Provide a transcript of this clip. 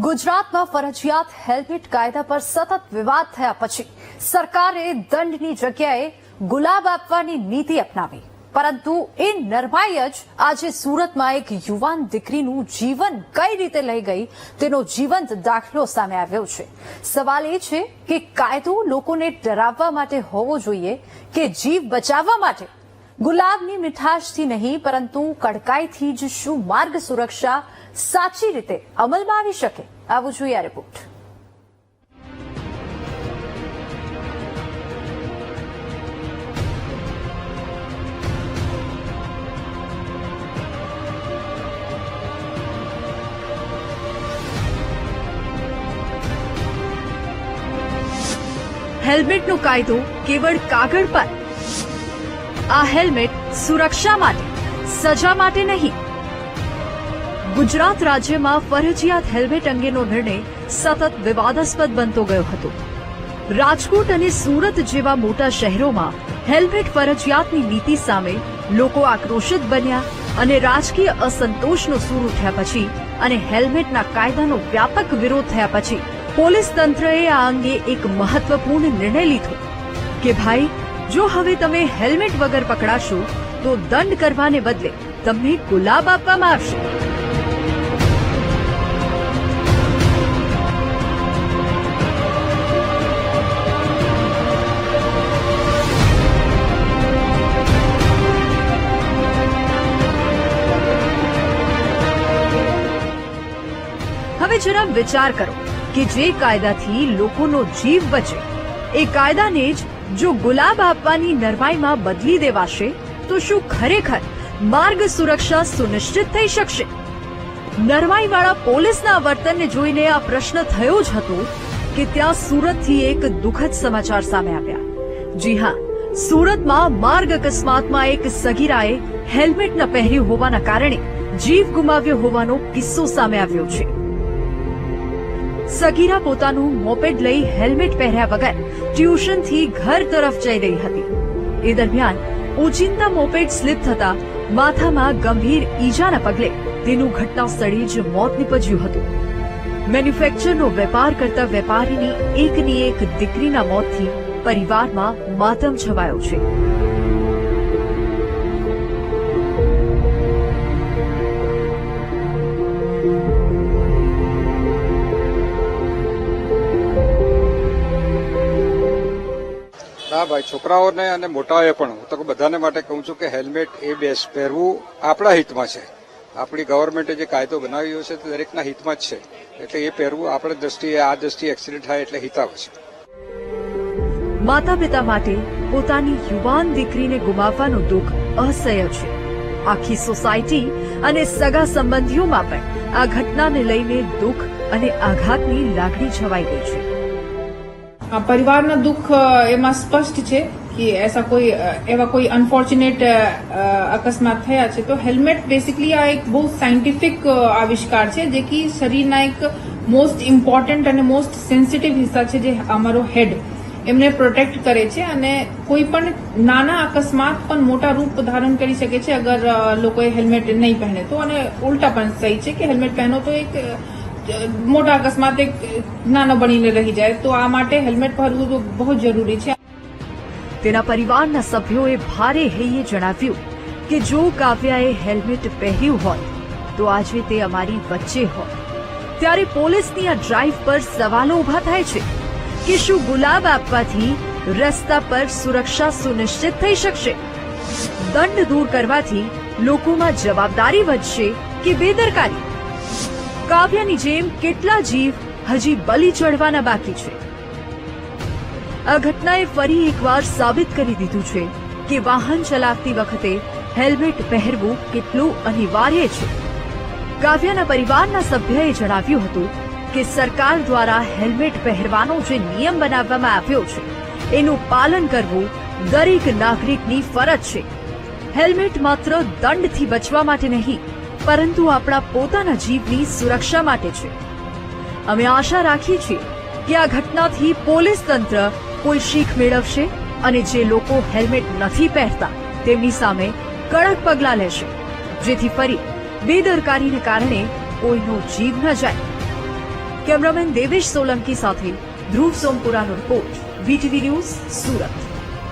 ગુજરાતમાં ફરજિયાત હેલ્મેટ કાયદા પર સતત વિવાદ થયા પછી સરકારે દંડની જગ્યાએ ગુલાબ આપવાની નીતિ અપનાવી, પરંતુ એ નરમાઈ જ આજે સુરતમાં એક યુવાન દીકરીનું જીવન કઈ રીતે લઈ ગઈ તેનો જીવંત દાખલો સામે આવ્યો છે। સવાલ એ છે કે કાયદો લોકોને ડરાવવા માટે હોવો જોઈએ કે જીવ બચાવવા માટે? ગુલાબની મીઠાશથી નહીં પરંતુ કડકાઈથી જ શું માર્ગ સુરક્ષા સાચી રીતે અમલમાં આવી શકે? આવું જોઈએ આ રિપોર્ટ। હેલ્મેટનો કાયદો કેવળ કાગળ પર। આ હેલ્મેટ સુરક્ષા માટે, સજા માટે નહીં। ગુજરાત રાજ્યમાં ફરજિયાત હેલ્મેટ અંગેનો નિર્ણય સતત વિવાદાસ્પદ બનતો ગયો હતો। રાજકોટ અને સુરત જેવા મોટા શહેરોમાં હેલ્મેટ ફરજિયાતની નીતિ સામે લોકો આક્રોશિત બન્યા અને રાજકીય અસંતોષનો સૂર ઉઠ્યા પછી અને હેલ્મેટના કાયદાનો વ્યાપક વિરોધ થયા પછી પોલીસ તંત્રએ આ અંગે એક મહત્વપૂર્ણ નિર્ણય લીધો કે ભાઈ, જો હવે તમે હેલ્મેટ વગર પકડાશો તો દંડ કરવાને બદલે તમને ગુલાબ આપવામાં આવશે। હવે જરા વિચાર કરો કે જે કાયદાથી લોકોનો જીવ બચે એ કાયદાને જ જો ગુલાબ આપવાની નરમાઈમાં બદલી દેવાશે તો શું ખરેખર માર્ગ સુરક્ષા સુનિશ્ચિત થઈ શકશે? નરમાઈવાળા પોલીસના વર્તનને જોઈને આ પ્રશ્ન થયો જ હતો કે ત્યાં સુરતથી એક દુઃખદ સમાચાર સામે આવ્યા। જી હા, સુરતમાં માર્ગ અકસ્માતમાં એક સગીરાએ હેલ્મેટ ન પહેર્યું હોવાના કારણે જીવ ગુમાવ્યો હોવાનો કિસ્સો સામે આવ્યો છે। સગીરા પોતાનું મોપેડ લઈ હેલ્મેટ પહેર્યા વગર ટ્યુશનથી ઘર તરફ જઈ રહી હતી। એ દરમિયાન ઓચિંતા મોપેડ સ્લીપ થતા માથામાં ગંભીર ઈજાના પગલે તેનું ઘટના સ્થળે જ મોત નીપજ્યું હતું। મેન્યુફેક્ચરનો વેપાર કરતા વેપારીની એકની એક દીકરીના મોતથી પરિવારમાં માતમ છવાયો છે। હા ભાઈ, છોકરાઓને અને મોટાઓએ પણ હું તો બધાને માટે કહું છું કે હેલ્મેટ એ પહેરવું આપણા હિતમાં છે। આપણી ગવર્મેન્ટે જે કાયદો બનાવ્યો છે તે દરેકના હિતમાં જ છે, એટલે એ પહેરવું આપણે દ્રષ્ટિએ આ દ્રષ્ટિએ એક્સિડન્ટ થાય એટલે હિતાવ છે। માતા પિતા માટે પોતાની યુવાન દીકરીને ગુમાવવાનું દુઃખ અસહ્ય છે। આખી સોસાયટી અને સગા સંબંધીઓમાં પણ આ ઘટનાને લઈને દુઃખ અને આઘાતની લાગણી છવાઈ ગઈ છે। પરિવારના દુઃખ એમાં સ્પષ્ટ છે કે એવા કોઈ અનફોર્ચ્યુનેટ અકસ્માત થયા છે તો હેલ્મેટ બેસિકલી આ એક બહુ સાયન્ટિફિક આવિષ્કાર છે જે કે શરીરના એક મોસ્ટ ઇમ્પોર્ટન્ટ અને મોસ્ટ સેન્સિટિવ હિસ્સા છે જે અમારો હેડ એમને પ્રોટેક્ટ કરે છે અને કોઈ પણ નાના અકસ્માત પણ મોટા રૂપ ધારણ કરી શકે છે અગર લોકોએ હેલ્મેટ નહીં પહેરે તો, અને ઉલટા પણ સહી છે કે હેલ્મેટ પહેરો તો એક મોટા અકસ્માત એક નાનો બનીને રહી જાય, તો આ માટે હેલ્મેટ પહેરવું બહુ જરૂરી છે। તેના પરિવારના સભ્યોએ ભારે હૈયે જણાવ્યું કે જો કાવ્યાએ હેલ્મેટ પહેર્યું હોત તો આજે તે અમારી વચ્ચે હોત। ત્યારે પોલીસની આ ડ્રાઈવ પર સવાલો ઉભા થાય છે કે શું ગુલાબ આપવાથી રસ્તા પર સુરક્ષા સુનિશ્ચિત થઈ શકશે? દંડ દૂર કરવાથી લોકોમાં જવાબદારી વધશે કે બેદરકારી? કાવ્યાની જેમ કેટલા જીવ હજી બલી ચડવાના બાકી છે? આ ઘટનાએ ફરી એકવાર સાબિત કરી દીધું છે કે વાહન ચલાવતી વખતે હેલ્મેટ પહેરવું કેટલું અનિવાર્ય છે। કાવ્યાના પરિવારના સભ્યએ જણાવ્યું હતું કે સરકાર દ્વારા હેલ્મેટ પહેરવાનો જે નિયમ બનાવવામાં આવ્યો છે એનું પાલન કરવું દરેક નાગરિકની ફરજ છે। હેલ્મેટ માત્ર દંડથી બચવા માટે નહીં પરંતુ આપણા પોતાના જીવની સુરક્ષા માટે છે। અમે આશા રાખીએ છીએ કે આ ઘટનાથી પોલીસ તંત્ર કોઈ શીખ મેળવશે અને જે લોકો હેલ્મેટ નથી પહેરતા તેમની સામે કડક પગલાં લેશે, જેથી ફરી બેદરકારીને કારણે કોઈનો જીવ ન જાય। કેમેરામેન દેવેશ સોલંકી સાથે ધ્રુવ સોમપુરાનો રિપોર્ટ, VTV ન્યૂઝ, સુરત.